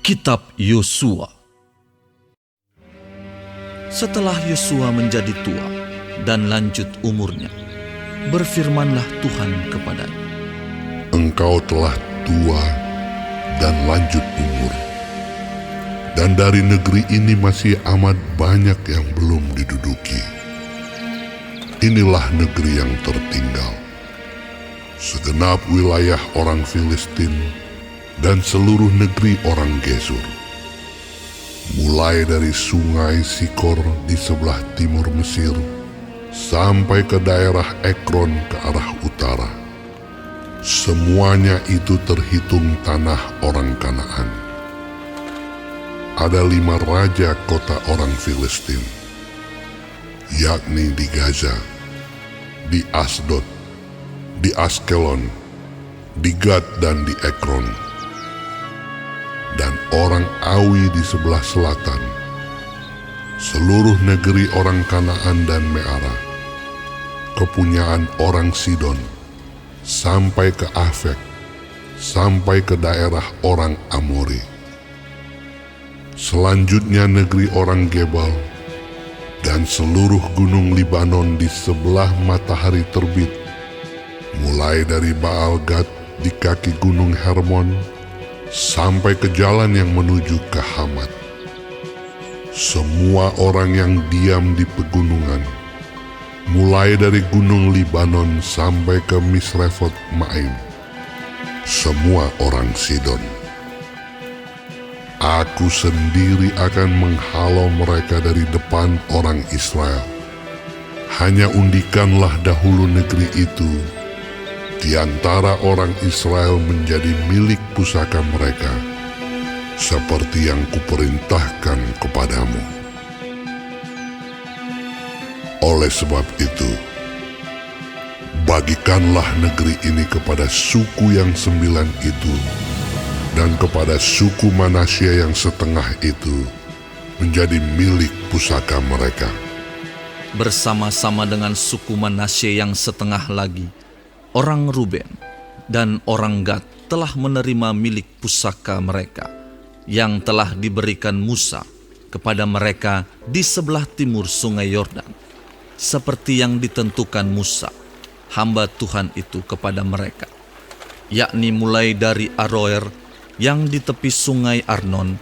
Kitab Yosua. Setelah Yosua menjadi tua dan lanjut umurnya, berfirmanlah Tuhan kepadanya, Engkau telah tua dan lanjut umur, dan dari negeri ini masih amat banyak yang belum diduduki. Inilah negeri yang tertinggal, segenap wilayah orang Filistin dan seluruh negeri orang Gesur, mulai dari sungai Sikor di sebelah timur Mesir sampai ke daerah Ekron ke arah utara. Semuanya itu terhitung tanah orang Kanaan. Ada 5 raja kota orang Filistin, yakni di Gaza, di Asdod, di Askelon, di Gad dan di Ekron, dan orang Awi di sebelah selatan, seluruh negeri orang Kanaan dan Meara, kepunyaan orang Sidon, sampai ke Afek, sampai ke daerah orang Amori. Selanjutnya negeri orang Gebal, dan seluruh gunung Libanon di sebelah matahari terbit, mulai dari Baal Gad di kaki gunung Hermon, sampai ke jalan yang menuju ke Hamat. Semua orang yang diam di pegunungan, mulai dari gunung Libanon sampai ke Misrefot Maim, semua orang Sidon. Aku sendiri akan menghalau mereka dari depan orang Israel. Hanya undikanlah dahulu negeri itu di antara orang Israel menjadi milik pusaka mereka, seperti yang kuperintahkan kepadamu. Oleh sebab itu, bagikanlah negeri ini kepada suku yang 9 itu, dan kepada suku Manasya yang setengah itu menjadi milik pusaka mereka. bersama-sama dengan suku Manasye yang setengah lagi, orang Ruben dan orang Gad telah menerima milik pusaka mereka yang telah diberikan Musa kepada mereka di sebelah timur sungai Yordan, seperti yang ditentukan Musa, hamba Tuhan itu kepada mereka, yakni mulai dari Aroer yang di tepi sungai Arnon,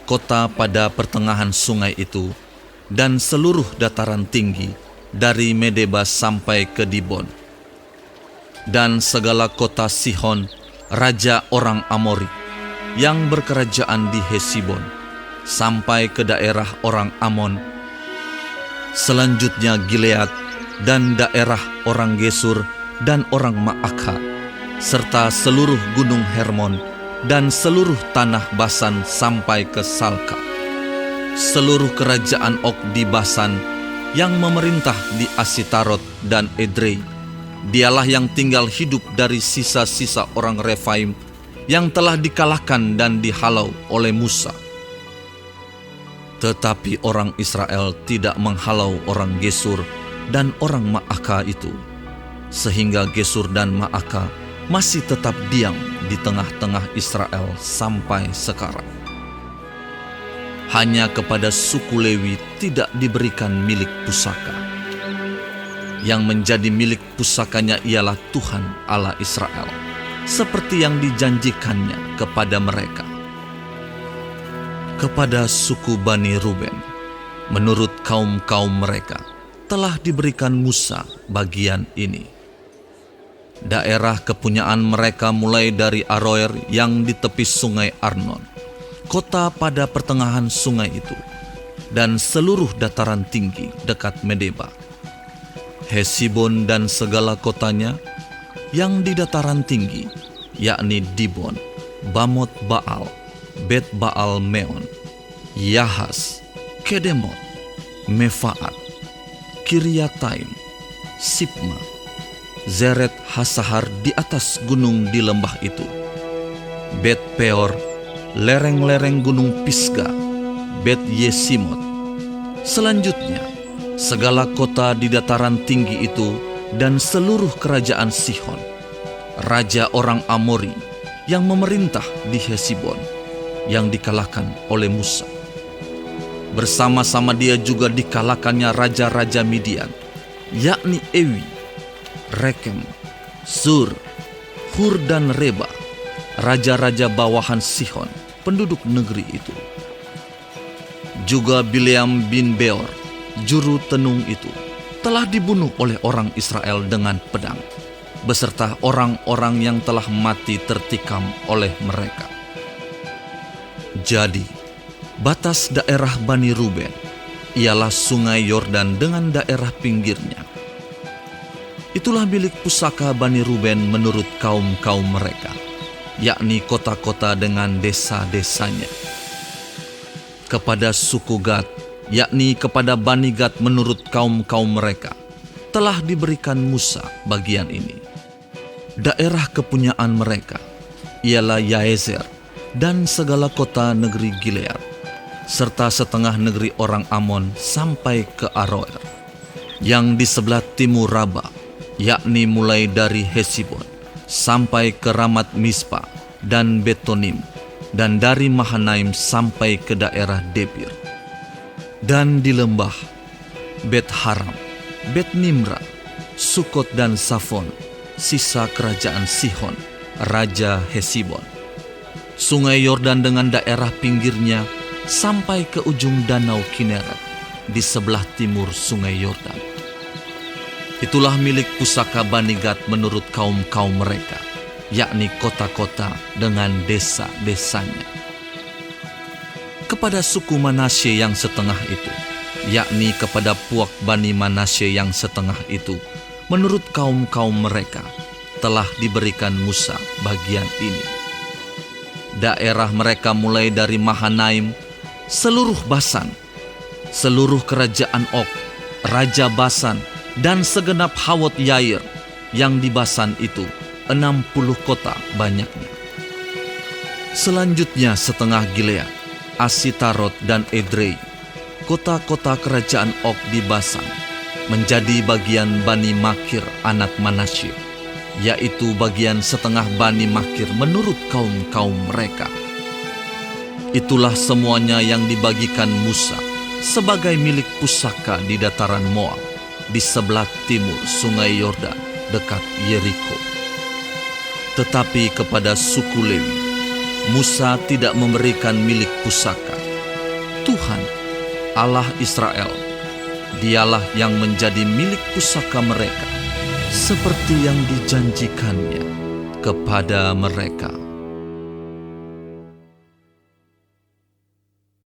kota pada pertengahan sungai itu, dan seluruh dataran tinggi dari Medeba sampai ke Dibon, dan segala kota Sihon, raja orang Amori, yang berkerajaan di Hesibon, sampai ke daerah orang Amon. Selanjutnya Gilead dan daerah orang Gesur dan orang Maakha, serta seluruh gunung Hermon dan seluruh tanah Basan sampai ke Salka. Seluruh kerajaan Og di Basan yang memerintah di Asitarot dan Edrei, dialah yang tinggal hidup dari sisa-sisa orang Refaim yang telah dikalahkan dan dihalau oleh Musa. Tetapi orang Israel tidak menghalau orang Gesur dan orang Maakha itu, sehingga Gesur dan Maakha masih tetap diam di tengah-tengah Israel sampai sekarang. Hanya kepada suku Lewi tidak diberikan milik pusaka. Yang menjadi milik pusakanya ialah Tuhan Allah Israel, seperti yang dijanjikannya kepada mereka. Kepada suku Bani Ruben, menurut kaum-kaum mereka, telah diberikan Musa bagian ini. Daerah kepunyaan mereka mulai dari Aroer yang di tepi sungai Arnon, kota pada pertengahan sungai itu, dan seluruh dataran tinggi dekat Medeba, Hesibon dan segala kotanya yang di dataran tinggi, yakni Dibon, Bamot Baal, Bet Baal Meon, Yahas, Kedemot, Mefaat, Kiryataim, Sipma, Zeret Hasahar di atas gunung di lembah itu, Bet Peor, lereng-lereng gunung Pisga, Bet Yesimot. Selanjutnya, segala kota di dataran tinggi itu dan seluruh kerajaan Sihon, raja orang Amori yang memerintah di Hesibon, yang dikalahkan oleh Musa. Bersama-sama dia juga dikalahkannya raja-raja Midian, yakni Ewi, Rekem, Sur, Hur dan Reba, raja-raja bawahan Sihon, penduduk negeri itu. Juga Bileam bin Beor, juru tenung itu, telah dibunuh oleh orang Israel dengan pedang, beserta orang-orang yang telah mati tertikam oleh mereka. Jadi, batas daerah Bani Ruben ialah sungai Yordan dengan daerah pinggirnya. Itulah milik pusaka Bani Ruben menurut kaum-kaum mereka, yakni kota-kota dengan desa-desanya. Kepada suku Gad, yakni kepada Bani Gad menurut kaum-kaum mereka, telah diberikan Musa bagian ini. Daerah kepunyaan mereka ialah Yaezer dan segala kota negeri Gilead, serta setengah negeri orang Amon sampai ke Aroer, yang di sebelah timur Raba, yakni mulai dari Hesibon sampai ke Ramat Mispa dan Betonim, dan dari Mahanaim sampai ke daerah Debir. Dan di lembah Bet Haram, Bet Nimra, Sukot dan Safon, sisa kerajaan Sihon, Raja Hesibon. Sungai Yordan dengan daerah pinggirnya sampai ke ujung danau Kineret di sebelah timur sungai Yordan. Itulah milik pusaka Bani Gad menurut kaum-kaum mereka, yakni kota-kota dengan desa-desanya. Kepada suku Manasye yang setengah itu, yakni kepada puak Bani Manasye yang setengah itu, menurut kaum-kaum mereka, telah diberikan Musa bagian ini. Daerah mereka mulai dari Mahanaim, seluruh Basan, seluruh kerajaan Og, Raja Basan, dan segenap Hawot Yair yang di Basan itu, 60 kota banyaknya. Selanjutnya setengah Gilead, Asitarot dan Edrei, kota-kota kerajaan Og di Basan, menjadi bagian Bani Makir anak Manasye, yaitu bagian setengah Bani Makir menurut kaum-kaum mereka. Itulah semuanya yang dibagikan Musa sebagai milik pusaka di dataran Moab, di sebelah timur sungai Yordan dekat Yeriko. Tetapi kepada suku Lewi, Musa tidak memberikan milik pusaka. Tuhan, Allah Israel, dialah yang menjadi milik pusaka mereka, seperti yang dijanjikannya kepada mereka.